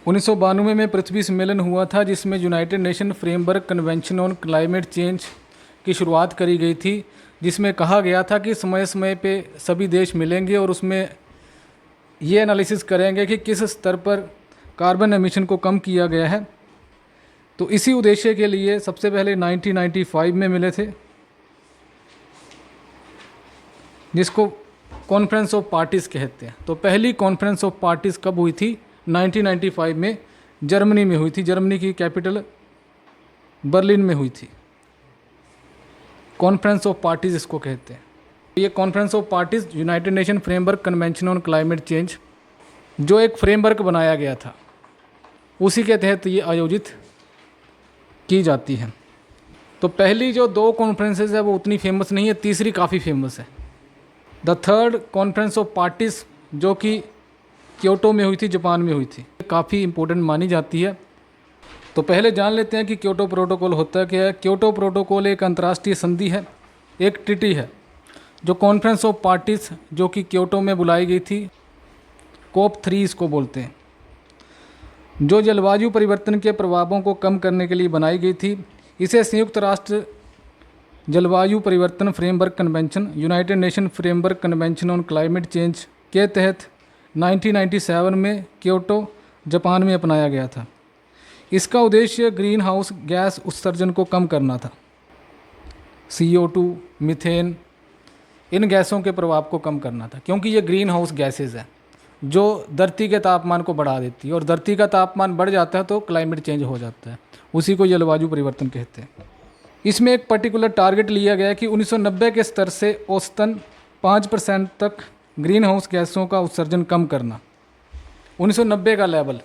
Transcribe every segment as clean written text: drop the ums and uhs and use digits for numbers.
1992 में पृथ्वी सम्मेलन हुआ था जिसमें United nation framework convention on climate change की शुरुआत करी गई थी, जिसमें कहा गया था कि समय समय पे सभी देश मिलेंगे और उसमें ये एनालिसिस करेंगे कि किस स्तर पर कार्बन एमिशन को कम किया गया है। तो इसी उद्देश्य के लिए सबसे पहले 1995 में मिले थे, जिसको कॉन्फ्रेंस ऑफ पार्टीज़ कहते हैं। तो पहली कॉन्फ्रेंस ऑफ पार्टीज़ कब हुई थी? 1995 में जर्मनी में हुई थी। जर्मनी की कैपिटल बर्लिन में हुई थी। कॉन्फ्रेंस ऑफ पार्टीज़ इसको कहते हैं। ये conference of parties United nation framework convention on climate change, जो एक फ्रेमवर्क बनाया गया था, उसी के तहत ये आयोजित की जाती है। तो पहली जो दो कॉन्फ्रेंसेस है वो उतनी फेमस नहीं है, तीसरी काफ़ी फेमस है। The third conference of parties जो कि क्योटो में हुई थी, जापान में हुई थी, काफ़ी इम्पोर्टेंट मानी जाती है। तो पहले जान लेते हैं कि क्योटो प्रोटोकॉल होता क्या है। क्योटो प्रोटोकॉल एक अंतर्राष्ट्रीय संधि है, एक ट्रीटी है, जो कॉन्फ्रेंस ऑफ पार्टीज़ जो कि क्योटो में बुलाई गई थी, COP3 इसको बोलते हैं, जो जलवायु परिवर्तन के प्रभावों को कम करने के लिए बनाई गई थी। इसे संयुक्त राष्ट्र जलवायु परिवर्तन framework convention, United nation framework convention on climate change के तहत 1997 में क्योटो जापान में अपनाया गया था। इसका उद्देश्य ग्रीन हाउस गैस उत्सर्जन को कम करना था। CO2, मीथेन, इन गैसों के प्रभाव को कम करना था, क्योंकि ये ग्रीन हाउस गैसेज हैं जो धरती के तापमान को बढ़ा देती है, और धरती का तापमान बढ़ जाता है तो क्लाइमेट चेंज हो जाता है। उसी को जलवायु परिवर्तन कहते हैं। इसमें एक पर्टिकुलर टारगेट लिया गया कि 1990 के स्तर से औसतन 5% तक ग्रीन हाउस गैसों का उत्सर्जन कम करना, 1990 का लेवल।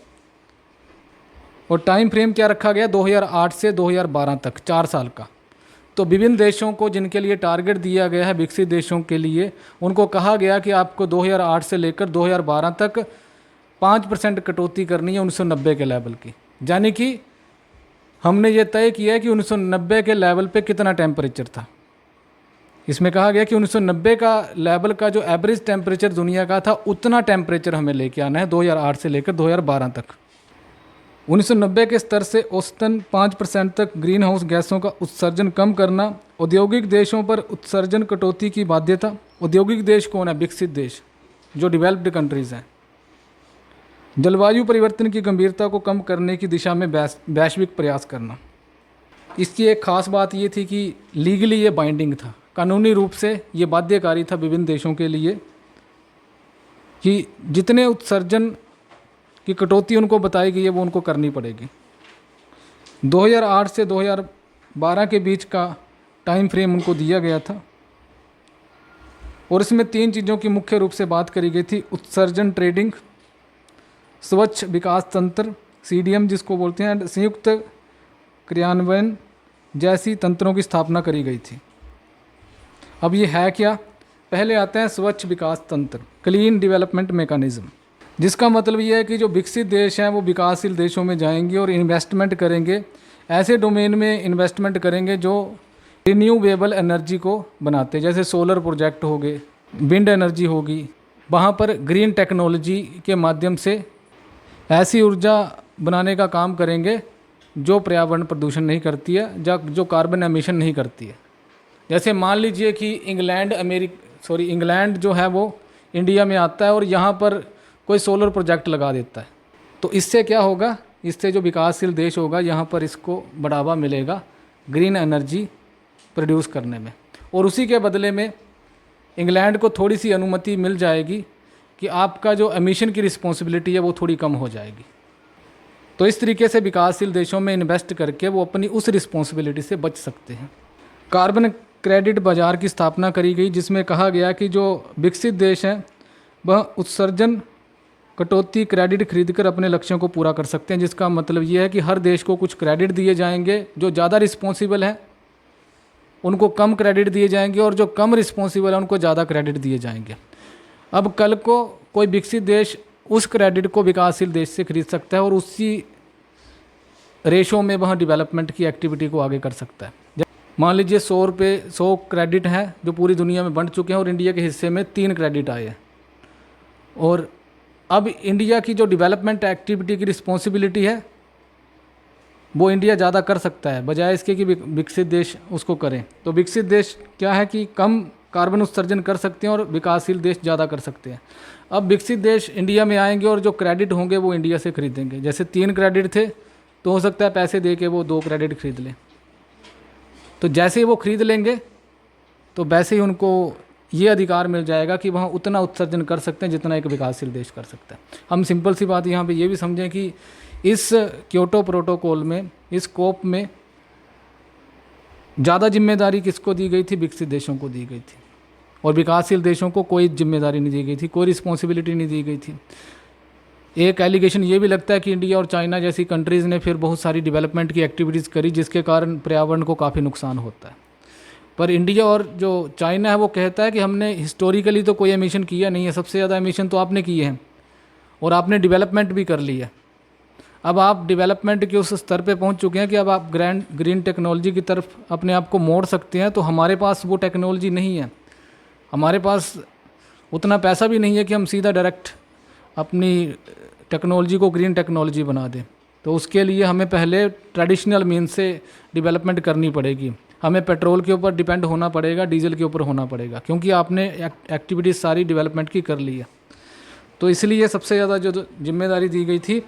और टाइम फ्रेम क्या रखा गया? 2008 से 2012 तक, 4 साल का। तो विभिन्न देशों को जिनके लिए टारगेट दिया गया है, विकसित देशों के लिए, उनको कहा गया कि आपको 2008 से लेकर 2012 तक 5% कटौती करनी है 1990 के लेवल की। यानी कि हमने ये तय किया है कि 1990 के लेवल पे कितना टेम्परेचर था। इसमें कहा गया कि 1990 का लेवल का जो एवरेज टेम्परेचर दुनिया का था, उतना टेम्परेचर हमें लेके आना है 2008 से लेकर 2012 तक। 1990 के स्तर से औसतन 5% तक ग्रीन हाउस गैसों का उत्सर्जन कम करना। औद्योगिक देशों पर उत्सर्जन कटौती की बाध्यता। औद्योगिक देश कौन है? विकसित देश, जो डेवलप्ड कंट्रीज़ हैं। जलवायु परिवर्तन की गंभीरता को कम करने की दिशा में वैश्विक प्रयास करना। इसकी एक ख़ास बात ये थी कि लीगली ये बाइंडिंग था, कानूनी रूप से ये बाध्यकारी था विभिन्न देशों के लिए कि जितने उत्सर्जन की कटौती उनको बताई गई है वो उनको करनी पड़ेगी। 2008 से 2012 के बीच का टाइम फ्रेम उनको दिया गया था, और इसमें 3 चीज़ों की मुख्य रूप से बात करी गई थी। उत्सर्जन ट्रेडिंग, स्वच्छ विकास तंत्र CDM जिसको बोलते हैं, संयुक्त क्रियान्वयन जैसी तंत्रों की स्थापना करी गई थी। अब ये है क्या? पहले आते हैं स्वच्छ विकास तंत्र, क्लीन डेवलपमेंट मैकेनिज्म, जिसका मतलब ये है कि जो विकसित देश हैं वो विकासशील देशों में जाएंगे और इन्वेस्टमेंट करेंगे, ऐसे डोमेन में इन्वेस्टमेंट करेंगे जो रिन्यूएबल एनर्जी को बनाते, जैसे सोलर प्रोजेक्ट हो गए, विंड एनर्जी होगी। वहाँ पर ग्रीन टेक्नोलॉजी के माध्यम से ऐसी ऊर्जा बनाने का काम करेंगे जो पर्यावरण प्रदूषण नहीं करती है, जो कार्बन एमिशन नहीं करती है। जैसे मान लीजिए कि इंग्लैंड जो है वो इंडिया में आता है और यहाँ पर कोई सोलर प्रोजेक्ट लगा देता है, तो इससे क्या होगा? इससे जो विकासशील देश होगा यहाँ पर इसको बढ़ावा मिलेगा ग्रीन एनर्जी प्रोड्यूस करने में, और उसी के बदले में इंग्लैंड को थोड़ी सी अनुमति मिल जाएगी कि आपका जो एमिशन की रिस्पॉन्सिबिलिटी है वो थोड़ी कम हो जाएगी। तो इस तरीके से विकासशील देशों में इन्वेस्ट करके वो अपनी उस रिस्पॉन्सिबिलिटी से बच सकते हैं। कार्बन क्रेडिट बाज़ार की स्थापना करी गई, जिसमें कहा गया कि जो विकसित देश हैं वह उत्सर्जन कटौती क्रेडिट खरीदकर अपने लक्ष्यों को पूरा कर सकते हैं। जिसका मतलब ये है कि हर देश को कुछ क्रेडिट दिए जाएंगे, जो ज़्यादा रिस्पॉन्सिबल हैं उनको कम क्रेडिट दिए जाएंगे, और जो कम रिस्पॉन्सिबल है उनको ज़्यादा क्रेडिट दिए जाएंगे। अब कल को कोई विकसित देश उस क्रेडिट को विकासशील देश से खरीद सकता है और उसी रेशो में वह डेवलपमेंट की एक्टिविटी को आगे कर सकता है। मान लीजिए 100 क्रेडिट हैं जो पूरी दुनिया में बंट चुके हैं, और इंडिया के हिस्से में 3 क्रेडिट आए हैं, और अब इंडिया की जो डेवलपमेंट एक्टिविटी की रिस्पॉन्सिबिलिटी है वो इंडिया ज़्यादा कर सकता है, बजाय इसके कि विकसित देश उसको करें। तो विकसित देश क्या है कि कम कार्बन उत्सर्जन कर सकते हैं और विकासशील देश ज़्यादा कर सकते हैं। अब विकसित देश इंडिया में आएंगे और जो क्रेडिट होंगे वो इंडिया से खरीदेंगे। जैसे 3 क्रेडिट थे तो हो सकता है पैसे दे के वो 2 क्रेडिट खरीद लें। तो जैसे ही वो खरीद लेंगे तो वैसे ही उनको ये अधिकार मिल जाएगा कि वहाँ उतना उत्सर्जन कर सकते हैं जितना एक विकासशील देश कर सकता है। हम सिंपल सी बात यहाँ पे ये भी समझें कि इस क्योटो प्रोटोकॉल में, इस कोप में ज़्यादा जिम्मेदारी किसको दी गई थी? विकसित देशों को दी गई थी, और विकासशील देशों को कोई जिम्मेदारी नहीं दी गई थी, कोई रिस्पॉन्सिबिलिटी नहीं दी गई थी। एक एलिगेशन ये भी लगता है कि इंडिया और चाइना जैसी कंट्रीज़ ने फिर बहुत सारी डेवलपमेंट की एक्टिविटीज़ करी जिसके कारण पर्यावरण को काफ़ी नुकसान होता है। पर इंडिया और जो चाइना है वो कहता है कि हमने हिस्टोरिकली तो कोई एमिशन किया नहीं है, सबसे ज़्यादा एमिशन तो आपने किए हैं और आपने डेवलपमेंट भी कर ली है। अब आप डेवलपमेंट के उस स्तर पे पहुंच चुके हैं कि अब आप ग्रीन टेक्नोलॉजी की तरफ अपने आप को मोड़ सकते हैं। तो हमारे पास वो टेक्नोलॉजी नहीं है, हमारे पास उतना पैसा भी नहीं है कि हम सीधा डायरेक्ट अपनी टेक्नोलॉजी को ग्रीन टेक्नोलॉजी बना दें। तो उसके लिए हमें पहले ट्रेडिशनल मीन्स से डेवलपमेंट करनी पड़ेगी। हमें पेट्रोल के ऊपर डिपेंड होना पड़ेगा, डीजल के ऊपर होना पड़ेगा, क्योंकि आपने एक्टिविटीज़ सारी डेवलपमेंट की कर ली है। तो इसलिए सबसे ज़्यादा जो जिम्मेदारी दी गई थी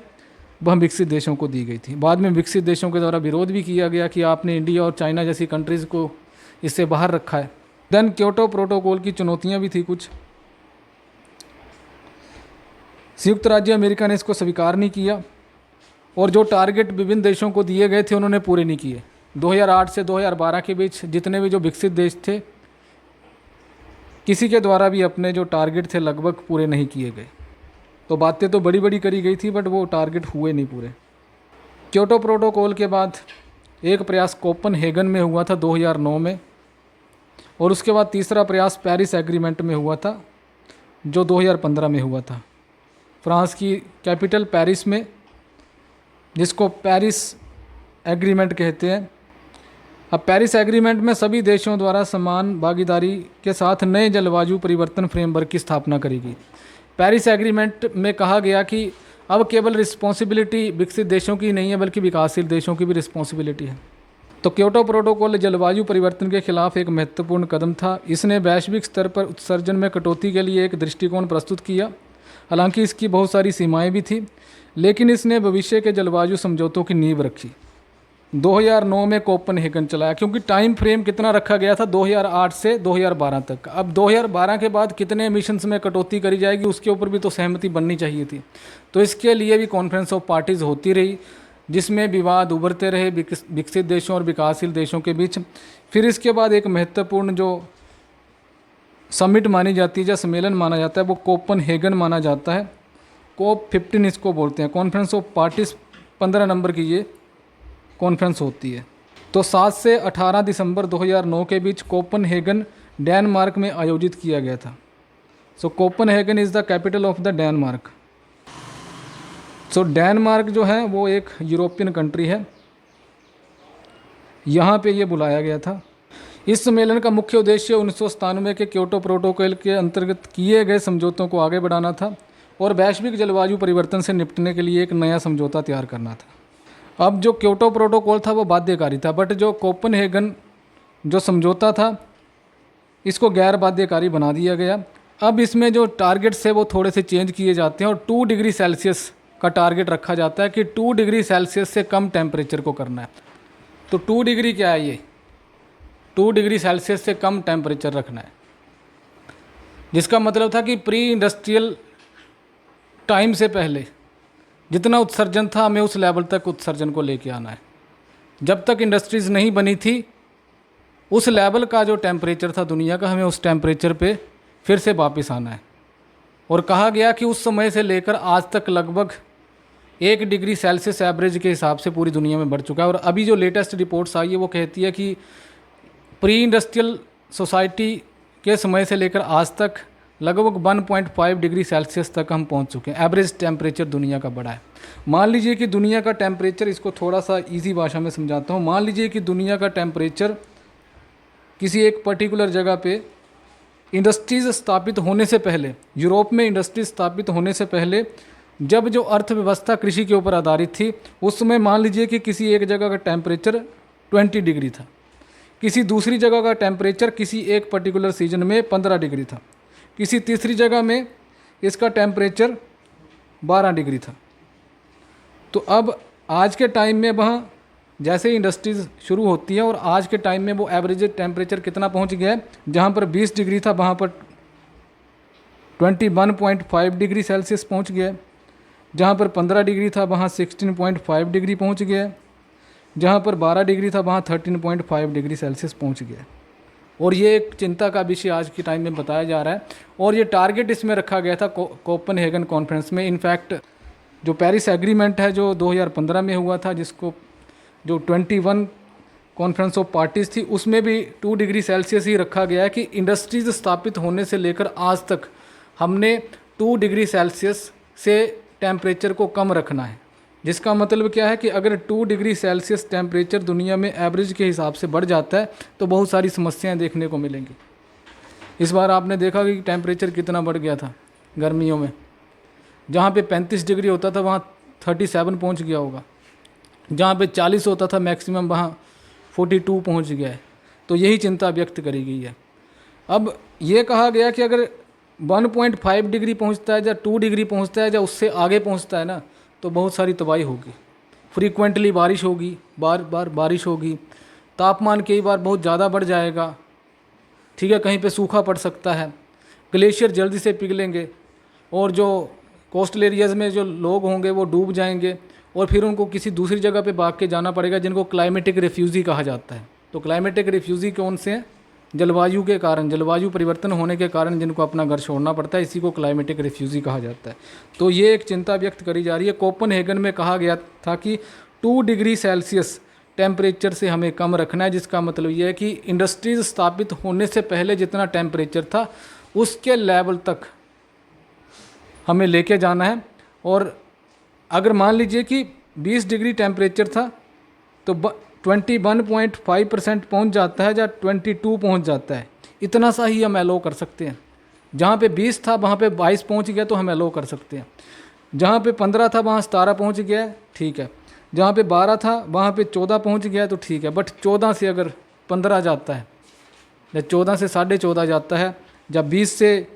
वह विकसित देशों को दी गई थी। बाद में विकसित देशों के द्वारा विरोध भी किया गया कि आपने इंडिया और चाइना जैसी कंट्रीज़ को इससे बाहर रखा है। देन क्योटो प्रोटोकॉल की चुनौतियाँ भी थी कुछ। संयुक्त राज्य अमेरिका ने इसको स्वीकार नहीं किया और जो टारगेट विभिन्न देशों को दिए गए थे उन्होंने पूरे नहीं किए। 2008 से 2012 के बीच जितने भी जो विकसित देश थे, किसी के द्वारा भी अपने जो टारगेट थे लगभग पूरे नहीं किए गए। तो बातें तो बड़ी बड़ी करी गई थी बट वो टारगेट हुए नहीं पूरे। क्योटो प्रोटोकॉल के बाद एक प्रयास कोपनहेगन में हुआ था 2009 में, और उसके बाद तीसरा प्रयास पेरिस एग्रीमेंट में हुआ था जो 2015 में हुआ था फ्रांस की कैपिटल पेरिस में, जिसको पेरिस एग्रीमेंट कहते हैं। अब पेरिस एग्रीमेंट में सभी देशों द्वारा समान भागीदारी के साथ नए जलवायु परिवर्तन फ्रेमवर्क की स्थापना करेगी। पेरिस एग्रीमेंट में कहा गया कि अब केवल रिस्पॉन्सिबिलिटी विकसित देशों की नहीं है बल्कि विकासशील देशों की भी रिस्पॉन्सिबिलिटी है। तो क्योटो प्रोटोकॉल जलवायु परिवर्तन के खिलाफ एक महत्वपूर्ण कदम था। इसने वैश्विक स्तर पर उत्सर्जन में कटौती के लिए एक दृष्टिकोण प्रस्तुत किया। हालांकि इसकी बहुत सारी सीमाएं भी थी, लेकिन इसने भविष्य के जलवायु समझौतों की नींव रखी। 2009 में कोपनहेगन चलाया, क्योंकि टाइम फ्रेम कितना रखा गया था 2008 से 2012 तक। अब 2012 के बाद कितने एमिशंस में कटौती करी जाएगी उसके ऊपर भी तो सहमति बननी चाहिए थी। तो इसके लिए भी कॉन्फ्रेंस ऑफ पार्टीज़ होती रही, जिसमें विवाद उभरते रहे विकसित देशों और विकासशील देशों के बीच। फिर इसके बाद एक महत्वपूर्ण जो समिट मानी जाती है या सम्मेलन माना जाता है वो कोपनहेगन माना जाता है। कोप 15 इसको बोलते हैं। कॉन्फ्रेंस ऑफ पार्टीज़ 15 नंबर की ये कॉन्फ्रेंस होती है। तो 7 से 18 दिसंबर 2009 के बीच कोपनहेगन डेनमार्क में आयोजित किया गया था। So Copenhagen is the capital of the Denmark. So Denmark जो है वो एक यूरोपियन कंट्री है, यहाँ पे ये बुलाया गया था। इस सम्मेलन का मुख्य उद्देश्य 1997 के क्योटो प्रोटोकॉल के अंतर्गत किए गए समझौतों को आगे बढ़ाना था और वैश्विक जलवायु परिवर्तन से निपटने के लिए एक नया समझौता तैयार करना था। अब जो क्योटो प्रोटोकॉल था वो बाध्यकारी था, बट जो कोपनहेगन जो समझौता था इसको गैर बाध्यकारी बना दिया गया। अब इसमें जो टारगेट्स है वो थोड़े से चेंज किए जाते हैं और 2 डिग्री सेल्सियस का टारगेट रखा जाता है कि 2 डिग्री सेल्सियस से कम टेम्परेचर को करना है। तो 2 डिग्री क्या है? ये 2 डिग्री सेल्सियस से कम टेम्परेचर रखना है, जिसका मतलब था कि प्री इंडस्ट्रियल टाइम से पहले जितना उत्सर्जन था हमें उस लेवल तक उत्सर्जन को लेके आना है। जब तक इंडस्ट्रीज़ नहीं बनी थी उस लेवल का जो टेम्परेचर था दुनिया का, हमें उस टेम्परेचर पे फिर से वापस आना है। और कहा गया कि उस समय से लेकर आज तक लगभग 1 डिग्री सेल्सियस एवरेज के हिसाब से पूरी दुनिया में बढ़ चुका है। और अभी जो लेटेस्ट रिपोर्ट्स आई है वो कहती है कि प्री इंडस्ट्रियल सोसाइटी के समय से लेकर आज तक लगभग 1.5 डिग्री सेल्सियस तक हम पहुंच चुके हैं। एवरेज टेम्परेचर दुनिया का बढ़ा है। मान लीजिए कि दुनिया का टेम्परेचर, इसको थोड़ा सा इजी भाषा में समझाता हूँ। मान लीजिए कि दुनिया का टेम्परेचर किसी एक पर्टिकुलर जगह पे इंडस्ट्रीज स्थापित होने से पहले, यूरोप में इंडस्ट्रीज स्थापित होने से पहले जब जो अर्थव्यवस्था कृषि के ऊपर आधारित थी, उस समय मान लीजिए कि किसी एक जगह का टेम्परेचर 20 डिग्री था, किसी दूसरी जगह का टेम्परेचर किसी एक पर्टिकुलर सीजन में 15 डिग्री था, किसी तीसरी जगह में इसका टेम्परेचर 12 डिग्री था। तो अब आज के टाइम में वहाँ जैसे इंडस्ट्रीज शुरू होती है और आज के टाइम में वो एवरेज टेम्परेचर कितना पहुँच गया है, जहाँ पर 20 डिग्री था वहाँ पर 21.5 डिग्री सेल्सियस पहुँच गया है, जहाँ पर 15 डिग्री था वहाँ 16.5 डिग्री पहुँच गया है, जहाँ पर 12 डिग्री था वहाँ 13.5 डिग्री सेल्सियस पहुँच गया है। और ये एक चिंता का विषय आज के टाइम में बताया जा रहा है। और ये टारगेट इसमें रखा गया था कोपेनहेगन कॉन्फ्रेंस में। इनफैक्ट जो पेरिस एग्रीमेंट है जो 2015 में हुआ था, जिसको जो 21 कॉन्फ्रेंस ऑफ पार्टीज़ थी, उसमें भी 2 डिग्री सेल्सियस ही रखा गया है कि इंडस्ट्रीज स्थापित होने से लेकर आज तक हमने 2 डिग्री सेल्सियस से टेम्परेचर को कम रखना है। जिसका मतलब क्या है कि अगर 2 डिग्री सेल्सियस टेम्परेचर दुनिया में एवरेज के हिसाब से बढ़ जाता है तो बहुत सारी समस्याएं देखने को मिलेंगी। इस बार आपने देखा कि टेम्परेचर कितना बढ़ गया था गर्मियों में, जहाँ पे 35 डिग्री होता था वहाँ 37 पहुँच गया होगा, जहाँ पे 40 होता था मैक्सिमम वहाँ 42 पहुँच गया है। तो यही चिंता व्यक्त करी गई है। अब ये कहा गया कि अगर 1.5 डिग्री पहुँचता है या 2 डिग्री पहुँचता है या उससे आगे पहुँचता है ना, तो बहुत सारी तबाही होगी। फ्रीक्वेंटली बारिश होगी, बार बार बारिश होगी, तापमान कई बार बहुत ज़्यादा बढ़ जाएगा, ठीक है, कहीं पे सूखा पड़ सकता है, ग्लेशियर जल्दी से पिघलेंगे और जो कोस्टल एरियाज़ में जो लोग होंगे वो डूब जाएंगे और फिर उनको किसी दूसरी जगह पे भाग के जाना पड़ेगा, जिनको क्लाइमेटिक रिफ्यूजी कहा जाता है। तो क्लाइमेटिक रिफ्यूजी कौन से हैं? जलवायु के कारण, जलवायु परिवर्तन होने के कारण जिनको अपना घर छोड़ना पड़ता है, इसी को क्लाइमेटिक रिफ्यूजी कहा जाता है। तो ये एक चिंता व्यक्त करी जा रही है। कोपेनहेगन में कहा गया था कि 2 डिग्री सेल्सियस टेम्परेचर से हमें कम रखना है, जिसका मतलब ये है कि इंडस्ट्रीज स्थापित होने से पहले जितना टेम्परेचर था उसके लेवल तक हमें लेके जाना है। और अगर मान लीजिए कि 20 डिग्री टेम्परेचर था तो 21.5% पहुँच जाता है या 22 पहुँच जाता है, इतना सा ही हम एलो कर सकते हैं। जहाँ पे 20 था वहाँ पे 22 पहुँच गया तो हम एलो कर सकते हैं। जहाँ पे 15 था वहाँ 17 पहुँच गया है, ठीक है। जहाँ पे 12 था वहाँ पे 14 पहुँच गया तो ठीक है। बट 14 से अगर 15 जाता है या 14 से 14.5 जाता है या 20 से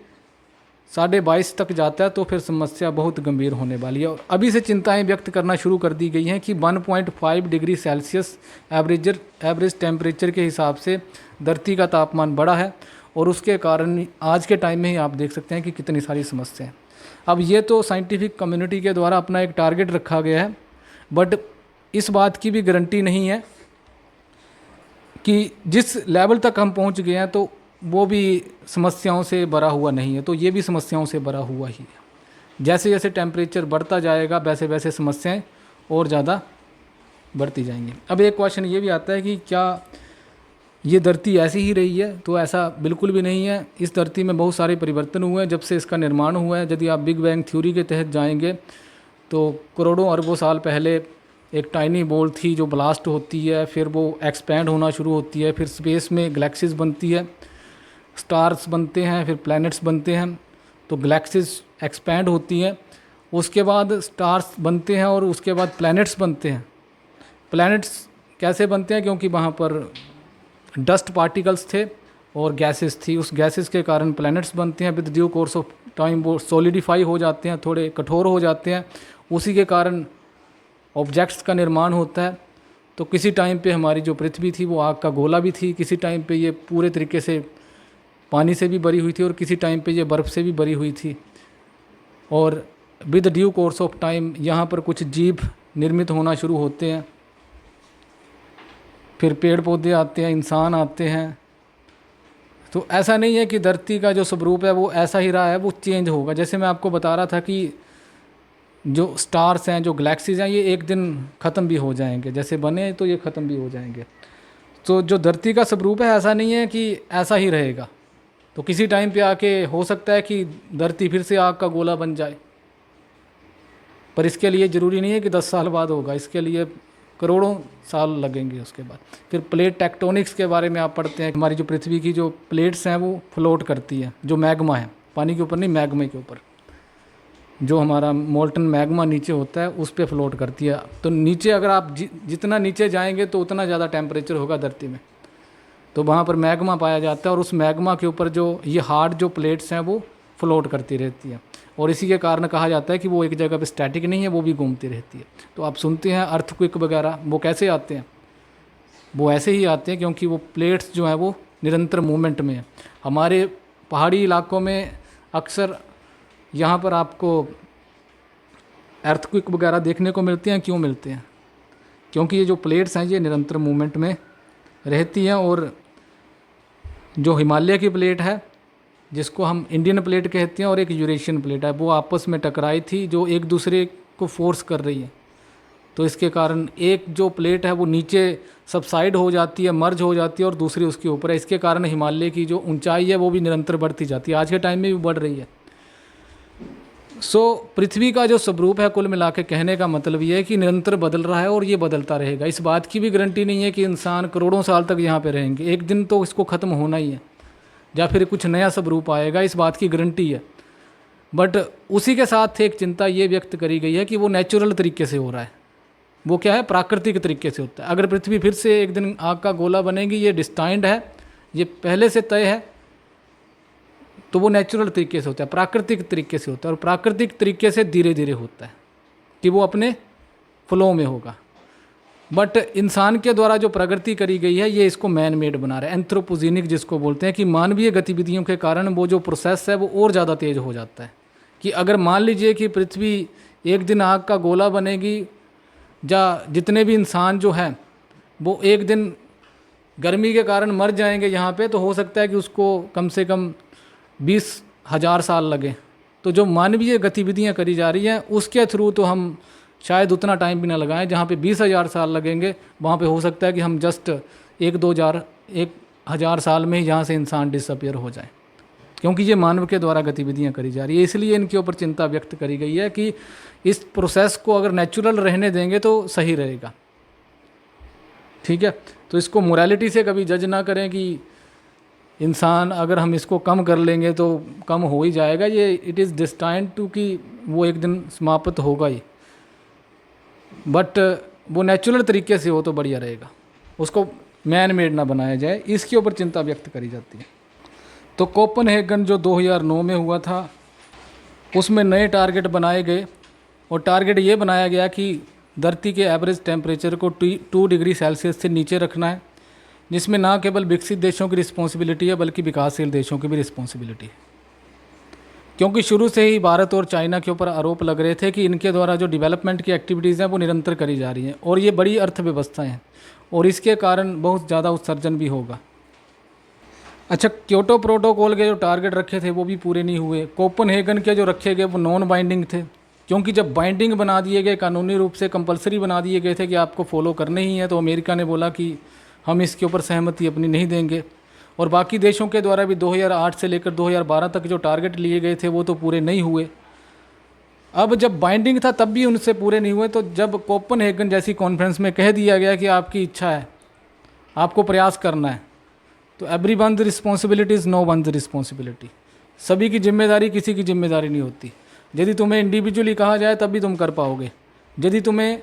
22.5 तक जाता है तो फिर समस्या बहुत गंभीर होने वाली है। और अभी से चिंताएं व्यक्त करना शुरू कर दी गई हैं कि 1.5 डिग्री सेल्सियस एवरेज टेम्परेचर के हिसाब से धरती का तापमान बढ़ा है और उसके कारण आज के टाइम में ही आप देख सकते हैं कि कितनी सारी समस्याएं। अब ये तो साइंटिफिक कम्युनिटी के द्वारा अपना एक टारगेट रखा गया है, बट इस बात की भी गारंटी नहीं है कि जिस लेवल तक हम पहुंच गए हैं तो वो भी समस्याओं से भरा हुआ नहीं है। तो ये भी समस्याओं से भरा हुआ ही है। जैसे जैसे टेम्परेचर बढ़ता जाएगा वैसे वैसे समस्याएं और ज़्यादा बढ़ती जाएंगी। अब एक क्वेश्चन ये भी आता है कि क्या ये धरती ऐसी ही रही है? तो ऐसा बिल्कुल भी नहीं है। इस धरती में बहुत सारे परिवर्तन हुए हैं जब से इसका निर्माण हुआ है। यदि आप बिग बैंग थ्योरी के तहत जाएंगे तो करोड़ों अरबों साल पहले एक टाइनी बॉल थी जो ब्लास्ट होती है, फिर वो एक्सपैंड होना शुरू होती है, फिर स्पेस में गैलेक्सीज बनती है, स्टार्स बनते हैं, फिर प्लैनेट्स बनते हैं। तो गैलेक्सीज एक्सपैंड होती हैं, उसके बाद स्टार्स बनते हैं और उसके बाद प्लैनेट्स बनते हैं। प्लैनेट्स कैसे बनते हैं? क्योंकि वहाँ पर डस्ट पार्टिकल्स थे और गैसेस थी, उस गैसेस के कारण प्लैनेट्स बनते हैं। With due course of time वो सॉलिडिफाई हो जाते हैं, थोड़े कठोर हो जाते हैं, उसी के कारण ऑब्जेक्ट्स का निर्माण होता है। तो किसी टाइम पे हमारी जो पृथ्वी थी वो आग का गोला भी थी, किसी टाइम पे ये पूरे तरीके से पानी से भी भरी हुई थी और किसी टाइम पे ये बर्फ़ से भी भरी हुई थी। और with due course of time यहाँ पर कुछ जीव निर्मित होना शुरू होते हैं, फिर पेड़ पौधे आते हैं, इंसान आते हैं। तो ऐसा नहीं है कि धरती का जो स्वरूप है वो ऐसा ही रहा है, वो चेंज होगा। जैसे मैं आपको बता रहा था कि जो स्टार्स हैं, जो गैलेक्सीज हैं, ये एक दिन ख़त्म भी हो जाएंगे, जैसे बने तो ये ख़त्म भी हो जाएंगे। तो जो धरती का स्वरूप है ऐसा नहीं है कि ऐसा ही रहेगा। तो किसी टाइम पे आके हो सकता है कि धरती फिर से आग का गोला बन जाए, पर इसके लिए ज़रूरी नहीं है कि 10 साल बाद होगा। इसके लिए करोड़ों साल लगेंगे उसके बाद। फिर प्लेट टेक्टोनिक्स के बारे में आप पढ़ते हैं, हमारी जो पृथ्वी की जो प्लेट्स हैं वो फ्लोट करती है, जो मैग्मा है, पानी के ऊपर नहीं, मैग्मा के ऊपर, जो हमारा मोल्टन मैग्मा नीचे होता है उस पर फ्लोट करती है। तो नीचे अगर आप जितना नीचे जाएंगे तो उतना ज़्यादा टेम्परेचर होगा धरती में, तो वहाँ पर मैग्मा पाया जाता है, और उस मैग्मा के ऊपर जो ये हार्ड जो प्लेट्स हैं वो फ्लोट करती रहती हैं, और इसी के कारण कहा जाता है कि वो एक जगह पे स्टैटिक नहीं है, वो भी घूमती रहती है। तो आप सुनते हैं अर्थक्वेक वगैरह, वो कैसे आते हैं? वो ऐसे ही आते हैं क्योंकि वो प्लेट्स जो हैं वो निरंतर मूवमेंट में है। हमारे पहाड़ी इलाकों में अक्सर यहाँ पर आपको अर्थक्वेक वगैरह देखने को मिलते हैं। क्यों मिलते हैं? क्योंकि ये जो प्लेट्स हैं ये निरंतर मूवमेंट में रहती हैं, और जो हिमालय की प्लेट है जिसको हम इंडियन प्लेट कहते हैं और एक यूरेशियन प्लेट है, वो आपस में टकराई थी, जो एक दूसरे को फोर्स कर रही है। तो इसके कारण एक जो प्लेट है वो नीचे सबसाइड हो जाती है, मर्ज हो जाती है, और दूसरी उसके ऊपर है। इसके कारण हिमालय की जो ऊंचाई है वो भी निरंतर बढ़ती जाती है, आज के टाइम में भी बढ़ रही है। पृथ्वी का जो स्वरूप है कुल मिला के कहने का मतलब ये है कि निरंतर बदल रहा है और ये बदलता रहेगा। इस बात की भी गारंटी नहीं है कि इंसान करोड़ों साल तक यहाँ पे रहेंगे, एक दिन तो इसको ख़त्म होना ही है, या फिर कुछ नया स्वरूप आएगा, इस बात की गारंटी है। बट उसी के साथ एक चिंता ये व्यक्त करी गई है कि वो नेचुरल तरीके से हो रहा है। वो क्या है? प्राकृतिक तरीके से होता है। अगर पृथ्वी फिर से एक दिन आग का गोला बनेगी, ये डिस्टाइंड है, ये पहले से तय है, तो वो नेचुरल तरीके से होता है, प्राकृतिक तरीके से होता है। और प्राकृतिक तरीके से धीरे धीरे होता है कि वो अपने फ्लो में होगा। बट इंसान के द्वारा जो प्रगति करी गई है ये इसको मैन मेड बना रहा है, एंथ्रोपोजेनिक जिसको बोलते हैं, कि मानवीय गतिविधियों के कारण वो जो प्रोसेस है वो और ज़्यादा तेज हो जाता है। कि अगर मान लीजिए कि पृथ्वी एक दिन आग का गोला बनेगी, या जितने भी इंसान जो हैं वो एक दिन गर्मी के कारण मर जाएंगे यहाँ पे, तो हो सकता है कि उसको कम से कम 20,000 साल लगे। तो जो मानवीय गतिविधियाँ करी जा रही हैं उसके थ्रू तो हम शायद उतना टाइम भी ना लगाएं। जहाँ पे 20,000 साल लगेंगे वहाँ पे हो सकता है कि हम जस्ट 1,000 साल में ही यहाँ से इंसान डिसअपियर हो जाए, क्योंकि ये मानव के द्वारा गतिविधियाँ करी जा रही है। इसलिए इनके ऊपर चिंता व्यक्त करी गई है कि इस प्रोसेस को अगर नेचुरल रहने देंगे तो सही रहेगा। ठीक है, तो इसको मोरालिटी से कभी जज ना करें कि इंसान अगर हम इसको कम कर लेंगे तो कम हो ही जाएगा। ये इट इज़ डिस्टाइंड टू कि वो एक दिन समाप्त होगा ही, बट वो नेचुरल तरीके से हो तो बढ़िया रहेगा, उसको मैन मेड ना बनाया जाए, इसके ऊपर चिंता व्यक्त करी जाती है। तो कोपेनहेगन जो 2009 में हुआ था उसमें नए टारगेट बनाए गए, और टारगेट ये बनाया गया कि धरती के एवरेज टेम्परेचर को 2 डिग्री सेल्सियस से नीचे रखना है, जिसमें ना केवल विकसित देशों की रिस्पॉन्सिबिलिटी है बल्कि विकासशील देशों की भी रिस्पॉन्सिबिलिटी है। क्योंकि शुरू से ही भारत और चाइना के ऊपर आरोप लग रहे थे कि इनके द्वारा जो डेवलपमेंट की एक्टिविटीज़ हैं वो निरंतर करी जा रही हैं, और ये बड़ी अर्थव्यवस्थाएं हैं, और इसके कारण बहुत ज़्यादा उत्सर्जन भी होगा। अच्छा, क्योटो प्रोटोकॉल के जो टारगेट रखे थे वो भी पूरे नहीं हुए। कोपेनहेगन के जो रखे गए वो नॉन बाइंडिंग थे, क्योंकि जब बाइंडिंग बना दिए गए, कानूनी रूप से कंपलसरी बना दिए गए थे कि आपको फॉलो करने ही है, तो अमेरिका ने बोला कि हम इसके ऊपर सहमति अपनी नहीं देंगे। और बाकी देशों के द्वारा भी 2008 से लेकर 2012 तक जो टारगेट लिए गए थे वो तो पूरे नहीं हुए। अब जब बाइंडिंग था तब भी उनसे पूरे नहीं हुए, तो जब कोपेनहेगन जैसी कॉन्फ्रेंस में कह दिया गया कि आपकी इच्छा है, आपको प्रयास करना है, तो everyone the responsibility is no one the responsibility. सभी की जिम्मेदारी किसी की जिम्मेदारी नहीं होती। यदि तुम्हें इंडिविजुअली कहा जाए तब भी तुम कर पाओगे, यदि तुम्हें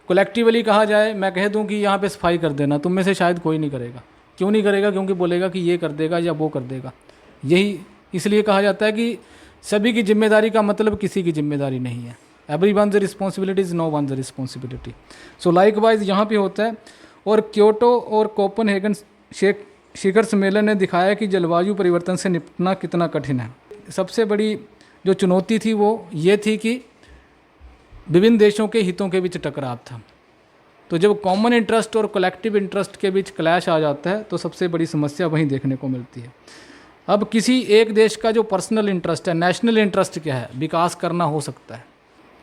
कलेक्टिवली कहा जाए, मैं कह दूं कि यहाँ पे सफाई कर देना, तुम में से शायद कोई नहीं करेगा। क्यों नहीं करेगा? क्योंकि बोलेगा कि ये कर देगा या वो कर देगा। यही इसलिए कहा जाता है कि सभी की जिम्मेदारी का मतलब किसी की जिम्मेदारी नहीं है। Everyone the responsibility is no one the responsibility. So likewise यहाँ पे होता है। और क्योटो और कोपेनहेगन शिखर सम्मेलन ने दिखाया कि जलवायु परिवर्तन से निपटना कितना कठिन है। सबसे बड़ी जो चुनौती थी वो ये थी कि विभिन्न देशों के हितों के बीच टकराव था। तो जब कॉमन इंटरेस्ट और कलेक्टिव इंटरेस्ट के बीच क्लैश आ जाता है तो सबसे बड़ी समस्या वहीं देखने को मिलती है। अब किसी एक देश का जो पर्सनल इंटरेस्ट है, नेशनल इंटरेस्ट क्या है? विकास करना हो सकता है।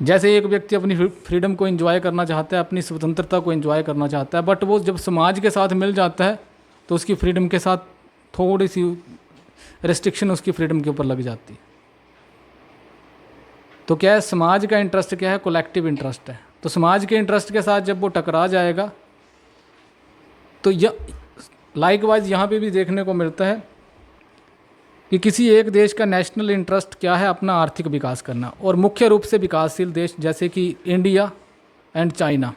जैसे एक व्यक्ति अपनी फ्रीडम को एंजॉय करना चाहता है, अपनी स्वतंत्रता को एंजॉय करना चाहता है, बट वो जब समाज के साथ मिल जाता है तो उसकी फ्रीडम के साथ थोड़ी सी रेस्ट्रिक्शन उसकी फ्रीडम के ऊपर लग जाती है। तो क्या है? समाज का इंटरेस्ट क्या है? कलेक्टिव इंटरेस्ट है। तो समाज के इंटरेस्ट के साथ जब वो टकरा जाएगा तो लाइकवाइज यहाँ पे भी देखने को मिलता है कि किसी एक देश का नेशनल इंटरेस्ट क्या है, अपना आर्थिक विकास करना, और मुख्य रूप से विकासशील देश जैसे कि इंडिया एंड चाइना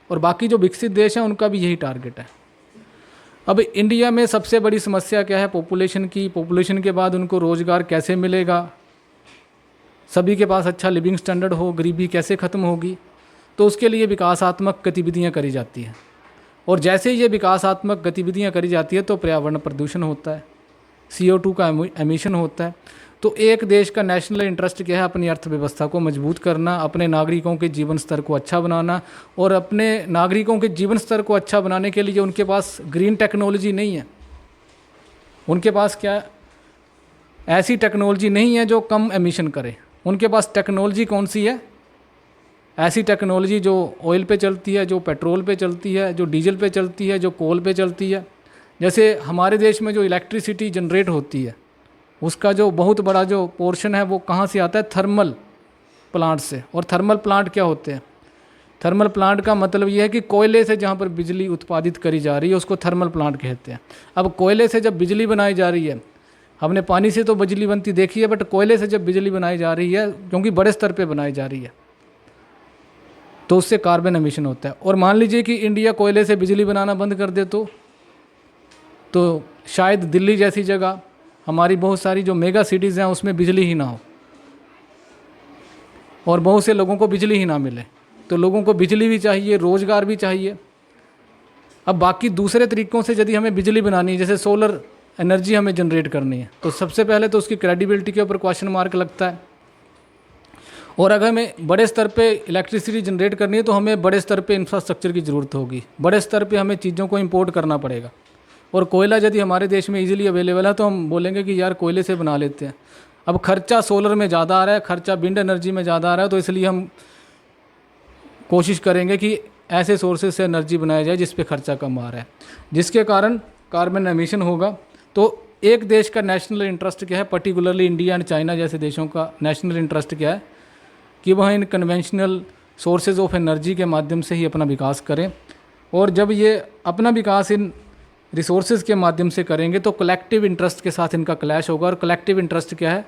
और बाकी जो विकसित देश हैं उनका भी यही टारगेट है। अब इंडिया में सबसे बड़ी समस्या क्या है? पॉपुलेशन की। पॉपुलेशन के बाद उनको रोज़गार कैसे मिलेगा, सभी के पास अच्छा लिविंग स्टैंडर्ड हो, गरीबी कैसे ख़त्म होगी, तो उसके लिए विकासात्मक गतिविधियाँ करी जाती हैं। और जैसे ये विकासात्मक गतिविधियाँ करी जाती है तो पर्यावरण प्रदूषण होता है, CO2 का एमिशन होता है। तो एक देश का नेशनल इंटरेस्ट क्या है? अपनी अर्थव्यवस्था को मजबूत करना, अपने नागरिकों के जीवन स्तर को अच्छा बनाना, और अपने नागरिकों के जीवन स्तर को अच्छा बनाने के लिए उनके पास ग्रीन टेक्नोलॉजी नहीं है, उनके पास क्या ऐसी टेक्नोलॉजी नहीं है जो कम एमिशन करे। उनके पास टेक्नोलॉजी कौन सी है? ऐसी टेक्नोलॉजी जो ऑयल पे चलती है, जो पेट्रोल पे चलती है, जो डीजल पे चलती है, जो कोल पे चलती है। जैसे हमारे देश में जो इलेक्ट्रिसिटी जनरेट होती है उसका जो बहुत बड़ा जो पोर्शन है वो कहाँ से आता है? थर्मल प्लांट से। और थर्मल प्लांट क्या होते हैं? थर्मल प्लांट का मतलब ये है कि कोयले से जहाँ पर बिजली उत्पादित करी जा रही है उसको थर्मल प्लांट कहते हैं। अब कोयले से जब बिजली बनाई जा रही है, हमने पानी से तो बिजली बनती देखी है, बट कोयले से जब बिजली बनाई जा रही है, क्योंकि बड़े स्तर पे बनाई जा रही है, तो उससे कार्बन एमिशन होता है। और मान लीजिए कि इंडिया कोयले से बिजली बनाना बंद कर दे तो शायद दिल्ली जैसी जगह, हमारी बहुत सारी जो मेगा सिटीज़ हैं उसमें बिजली ही ना हो और बहुत से लोगों को बिजली ही ना मिले। तो लोगों को बिजली भी चाहिए, रोज़गार भी चाहिए। अब बाकी दूसरे तरीक़ों से यदि हमें बिजली बनानी है, जैसे सोलर एनर्जी हमें जनरेट करनी है, तो सबसे पहले तो उसकी क्रेडिबिलिटी के ऊपर क्वेश्चन मार्क लगता है। और अगर हमें बड़े स्तर पे इलेक्ट्रिसिटी जनरेट करनी है तो हमें बड़े स्तर पे इंफ्रास्ट्रक्चर की ज़रूरत होगी, बड़े स्तर पे हमें चीज़ों को इंपोर्ट करना पड़ेगा। और कोयला यदि हमारे देश में इजीली अवेलेबल है तो हम बोलेंगे कि यार कोयले से बना लेते हैं। अब खर्चा सोलर में ज़्यादा आ रहा है, खर्चा विंड एनर्जी में ज़्यादा आ रहा है, तो इसलिए हम कोशिश करेंगे कि ऐसे सोर्सेज से एनर्जी बनाया जाए जिस पे खर्चा कम आ रहा है, जिसके कारण कार्बन एमिशन होगा। तो एक देश का नेशनल इंटरेस्ट क्या है? पर्टिकुलरली इंडिया एंड चाइना जैसे देशों का नेशनल इंटरेस्ट क्या है कि वह इन कन्वेंशनल सोर्सेज ऑफ एनर्जी के माध्यम से ही अपना विकास करें। और जब ये अपना विकास इन रिसोर्सेज के माध्यम से करेंगे तो कलेक्टिव इंटरेस्ट के साथ इनका क्लैश होगा। और कलेक्टिव इंटरेस्ट क्या है?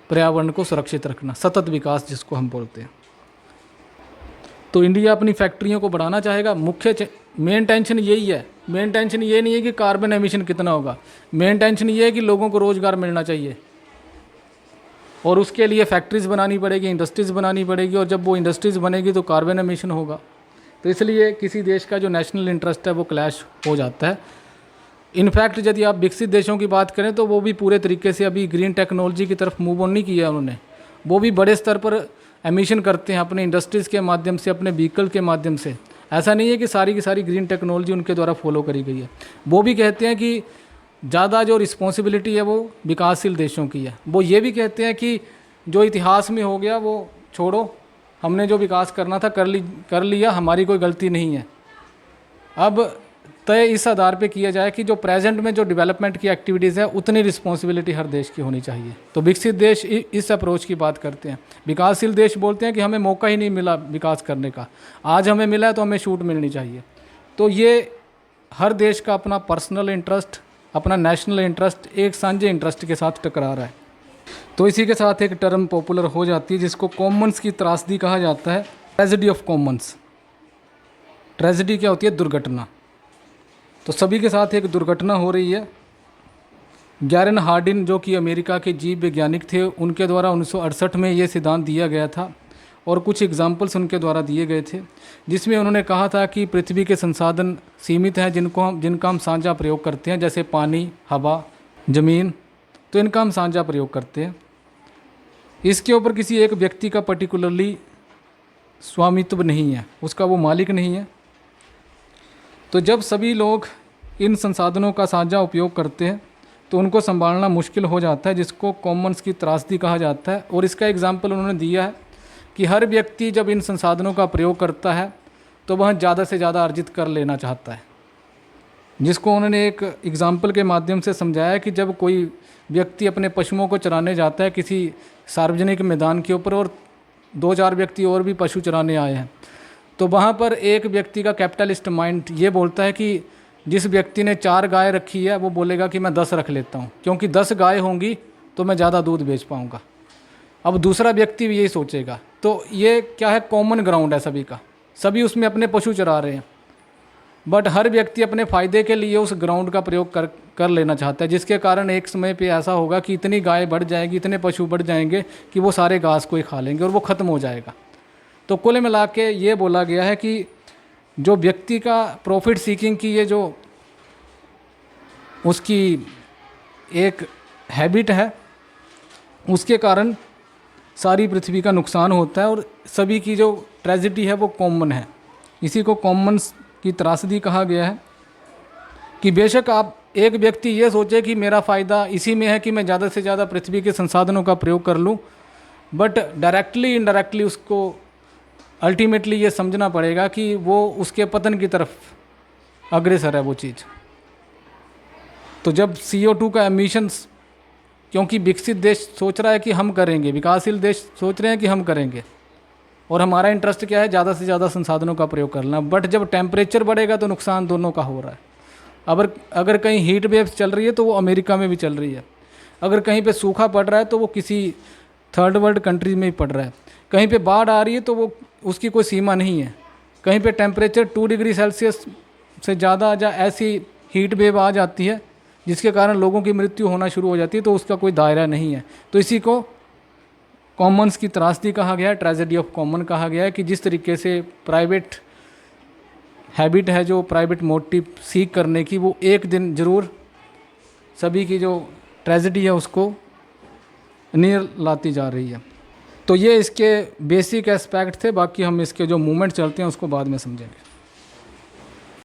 पर्यावरण को सुरक्षित रखना, सतत विकास जिसको हम बोलते हैं। तो इंडिया अपनी फैक्ट्रियों को बढ़ाना चाहेगा। मुख्य मेन टेंशन यही है। मेन टेंशन ये नहीं है कि कार्बन एमिशन कितना होगा, मेन टेंशन ये है कि लोगों को रोज़गार मिलना चाहिए और उसके लिए फैक्ट्रीज़ बनानी पड़ेगी, इंडस्ट्रीज़ बनानी पड़ेगी। और जब वो इंडस्ट्रीज़ बनेगी तो कार्बन एमिशन होगा। तो इसलिए किसी देश का जो नेशनल इंटरेस्ट है वो क्लैश हो जाता है। इनफैक्ट यदि आप विकसित देशों की बात करें तो वो भी पूरे तरीके से अभी ग्रीन टेक्नोलॉजी की तरफ मूव ऑन नहीं किया उन्होंने। वो भी बड़े स्तर पर एमिशन करते हैं अपने इंडस्ट्रीज़ के माध्यम से, अपने व्हीकल के माध्यम से। ऐसा नहीं है कि सारी की सारी ग्रीन टेक्नोलॉजी उनके द्वारा फॉलो करी गई है। वो भी कहते हैं कि ज़्यादा जो रिस्पॉन्सिबिलिटी है वो विकासशील देशों की है। वो ये भी कहते हैं कि जो इतिहास में हो गया वो छोड़ो, हमने जो विकास करना था कर लिया, हमारी कोई गलती नहीं है। अब तय इस आधार पे किया जाए कि जो प्रेजेंट में जो डेवलपमेंट की एक्टिविटीज़ है उतनी रिस्पॉन्सिबिलिटी हर देश की होनी चाहिए। तो विकसित देश इस अप्रोच की बात करते हैं। विकासशील देश बोलते हैं कि हमें मौका ही नहीं मिला विकास करने का, आज हमें मिला है तो हमें छूट मिलनी चाहिए। तो ये हर देश का अपना पर्सनल इंटरेस्ट, अपना नेशनल इंटरेस्ट एक साझे इंटरेस्ट के साथ टकरा रहा है। तो इसी के साथ एक टर्म पॉपुलर हो जाती है जिसको कॉमन्स की त्रैसदी कहा जाता है, ट्रेजेडी ऑफ कॉमन्स। ट्रेजेडी क्या होती है? दुर्घटना। तो सभी के साथ एक दुर्घटना हो रही है। गैरन हार्डिन जो कि अमेरिका के जीव वैज्ञानिक थे, उनके द्वारा 1968 में ये सिद्धांत दिया गया था और कुछ एग्जाम्पल्स उनके द्वारा दिए गए थे जिसमें उन्होंने कहा था कि पृथ्वी के संसाधन सीमित हैं जिनका हम साझा प्रयोग करते हैं, जैसे पानी, हवा, ज़मीन, तो इनका हम साझा प्रयोग करते हैं। इसके ऊपर किसी एक व्यक्ति का पर्टिकुलरली स्वामित्व नहीं है, उसका वो मालिक नहीं है। तो जब सभी लोग इन संसाधनों का साझा उपयोग करते हैं तो उनको संभालना मुश्किल हो जाता है, जिसको कॉमन्स की त्रासदी कहा जाता है। और इसका एग्जाम्पल उन्होंने दिया है कि हर व्यक्ति जब इन संसाधनों का प्रयोग करता है तो वह ज़्यादा से ज़्यादा अर्जित कर लेना चाहता है, जिसको उन्होंने एक एग्जाम्पल के माध्यम से समझाया कि जब कोई व्यक्ति अपने पशुओं को चराने जाता है किसी सार्वजनिक मैदान के ऊपर और 2-4 व्यक्ति और भी पशु चराने आए हैं। तो वहाँ पर एक व्यक्ति का कैपिटलिस्ट माइंड ये बोलता है कि जिस व्यक्ति ने 4 गाय रखी है वो बोलेगा कि मैं 10 रख लेता हूँ, क्योंकि 10 गाय होंगी तो मैं ज़्यादा दूध बेच पाऊँगा। अब दूसरा व्यक्ति भी यही सोचेगा। तो ये क्या है, कॉमन ग्राउंड है सभी का, सभी उसमें अपने पशु चरा रहे हैं, बट हर व्यक्ति अपने फ़ायदे के लिए उस ग्राउंड का प्रयोग कर लेना चाहता है, जिसके कारण एक समय पे ऐसा होगा कि इतनी गाय बढ़ जाएगी, इतने पशु बढ़ जाएंगे कि वो सारे घास को ही खा लेंगे और वो ख़त्म हो जाएगा। तो कुल मिला के ये बोला गया है कि जो व्यक्ति का प्रॉफिट सीकिंग की ये जो उसकी एक हैबिट है, उसके कारण सारी पृथ्वी का नुकसान होता है और सभी की जो ट्रेजिडी है वो कॉमन है। इसी को कॉमन्स की त्रासदी कहा गया है कि बेशक आप एक व्यक्ति ये सोचे कि मेरा फ़ायदा इसी में है कि मैं ज़्यादा से ज़्यादा पृथ्वी के संसाधनों का प्रयोग कर लूँ, बट डायरेक्टली इनडायरेक्टली उसको अल्टीमेटली ये समझना पड़ेगा कि वो उसके पतन की तरफ अग्रसर है वो चीज़। तो जब CO2 का एमिशंस, क्योंकि विकसित देश सोच रहा है कि हम करेंगे, विकासशील देश सोच रहे हैं कि हम करेंगे, और हमारा इंटरेस्ट क्या है, ज़्यादा से ज़्यादा संसाधनों का प्रयोग करना, बट जब टेम्परेचर बढ़ेगा तो नुकसान दोनों का हो रहा है। अगर कहीं हीट वेव्स चल रही है तो वो अमेरिका में भी चल रही है, अगर कहीं पे सूखा पड़ रहा है तो वो किसी थर्ड वर्ल्ड कंट्री में भी पड़ रहा है, कहीं पे बाढ़ आ रही है तो वो उसकी कोई सीमा नहीं है, कहीं पे टेम्परेचर 2 डिग्री सेल्सियस से ज़्यादा या ऐसी हीट वेव आ जाती है जिसके कारण लोगों की मृत्यु होना शुरू हो जाती है, तो उसका कोई दायरा नहीं है। तो इसी को कॉमन्स की त्रासदी कहा गया है, ट्रेजेडी ऑफ कॉमन कहा गया है कि जिस तरीके से प्राइवेट हैबिट है, जो प्राइवेट मोटिव सीख करने की, वो एक दिन ज़रूर सभी की जो ट्रेजेडी है उसको नियर लाती जा रही है। तो ये इसके बेसिक एस्पेक्ट थे, बाकी हम इसके जो मूवमेंट चलते हैं उसको बाद में समझेंगे।